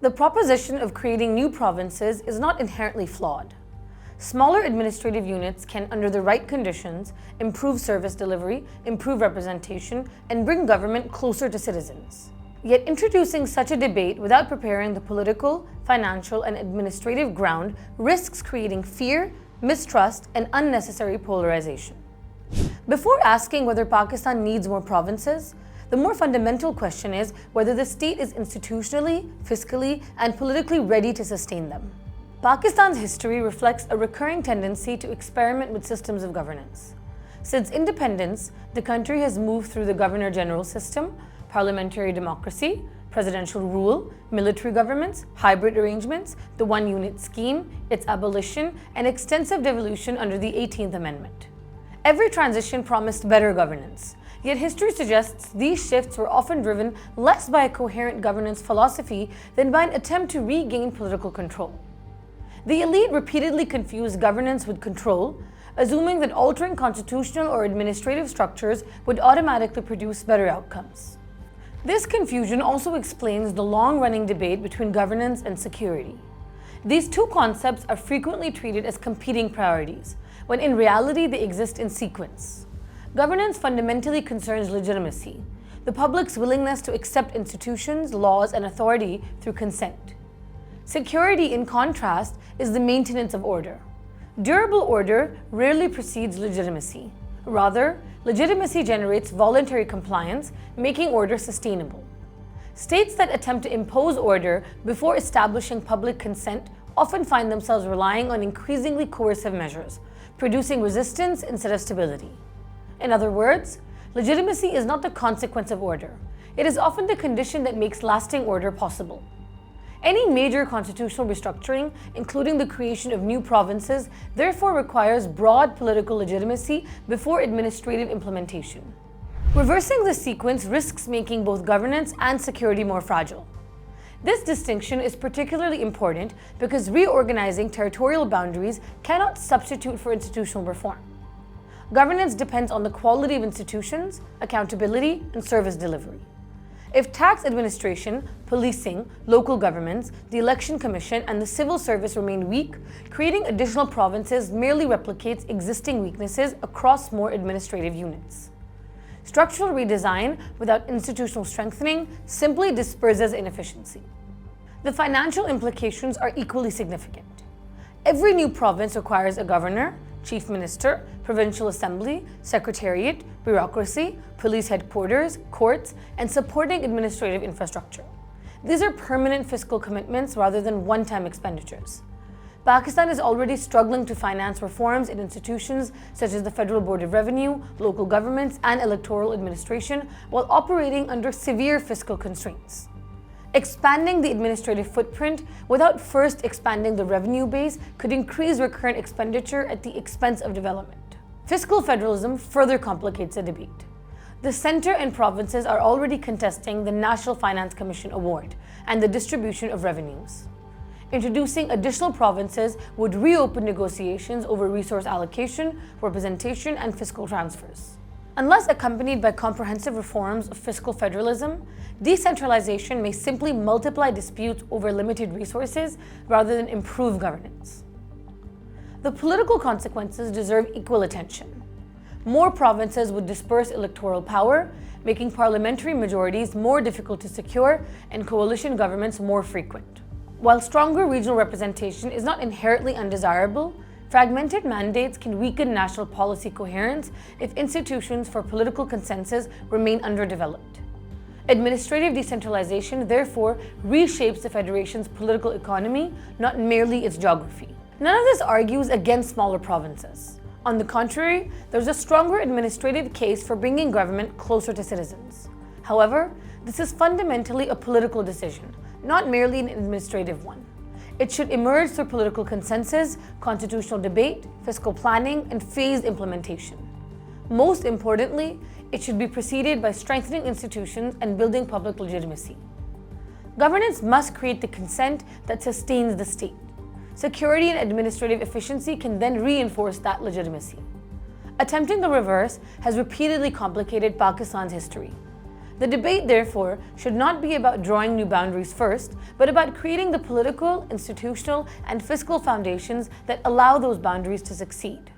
The proposition of creating new provinces is not inherently flawed. Smaller administrative units can, under the right conditions, improve service delivery, improve representation, and bring government closer to citizens. Yet introducing such a debate without preparing the political, financial, and administrative ground risks creating fear, mistrust, and unnecessary polarization. Before asking whether Pakistan needs more provinces, the more fundamental question is whether the state is institutionally, fiscally, and politically ready to sustain them. Pakistan's history reflects a recurring tendency to experiment with systems of governance. Since independence, the country has moved through the governor-general system, parliamentary democracy, presidential rule, military governments, hybrid arrangements, the one-unit scheme, its abolition, and extensive devolution under the 18th Amendment. Every transition promised better governance, yet history suggests these shifts were often driven less by a coherent governance philosophy than by an attempt to regain political control. The elite repeatedly confused governance with control, assuming that altering constitutional or administrative structures would automatically produce better outcomes. This confusion also explains the long-running debate between governance and security. These two concepts are frequently treated as competing priorities, when in reality they exist in sequence. Governance fundamentally concerns legitimacy, the public's willingness to accept institutions, laws, and authority through consent. Security, in contrast, is the maintenance of order. Durable order rarely precedes legitimacy. Rather, legitimacy generates voluntary compliance, making order sustainable. States that attempt to impose order before establishing public consent often find themselves relying on increasingly coercive measures, producing resistance instead of stability. In other words, legitimacy is not the consequence of order. It is often the condition that makes lasting order possible. Any major constitutional restructuring, including the creation of new provinces, therefore requires broad political legitimacy before administrative implementation. Reversing this sequence risks making both governance and security more fragile. This distinction is particularly important because reorganizing territorial boundaries cannot substitute for institutional reform. Governance depends on the quality of institutions, accountability, and service delivery. If tax administration, policing, local governments, the election commission, and the civil service remain weak, creating additional provinces merely replicates existing weaknesses across more administrative units. Structural redesign without institutional strengthening simply disperses inefficiency. The financial implications are equally significant. Every new province requires a governor, chief minister, provincial assembly, secretariat, bureaucracy, police headquarters, courts, and supporting administrative infrastructure. These are permanent fiscal commitments rather than one-time expenditures. Pakistan is already struggling to finance reforms in institutions such as the Federal Board of Revenue, local governments, and electoral administration while operating under severe fiscal constraints. Expanding the administrative footprint without first expanding the revenue base could increase recurrent expenditure at the expense of development. Fiscal federalism further complicates the debate. The center and provinces are already contesting the National Finance Commission award and the distribution of revenues. Introducing additional provinces would reopen negotiations over resource allocation, representation, and fiscal transfers. Unless accompanied by comprehensive reforms of fiscal federalism, decentralization may simply multiply disputes over limited resources rather than improve governance. The political consequences deserve equal attention. More provinces would disperse electoral power, making parliamentary majorities more difficult to secure and coalition governments more frequent. While stronger regional representation is not inherently undesirable, fragmented mandates can weaken national policy coherence if institutions for political consensus remain underdeveloped. Administrative decentralization, therefore, reshapes the federation's political economy, not merely its geography. None of this argues against smaller provinces. On the contrary, there's a stronger administrative case for bringing government closer to citizens. However, this is fundamentally a political decision, not merely an administrative one. It should emerge through political consensus, constitutional debate, fiscal planning, and phased implementation. Most importantly, it should be preceded by strengthening institutions and building public legitimacy. Governance must create the consent that sustains the state. Security and administrative efficiency can then reinforce that legitimacy. Attempting the reverse has repeatedly complicated Pakistan's history. The debate, therefore, should not be about drawing new boundaries first, but about creating the political, institutional, and fiscal foundations that allow those boundaries to succeed.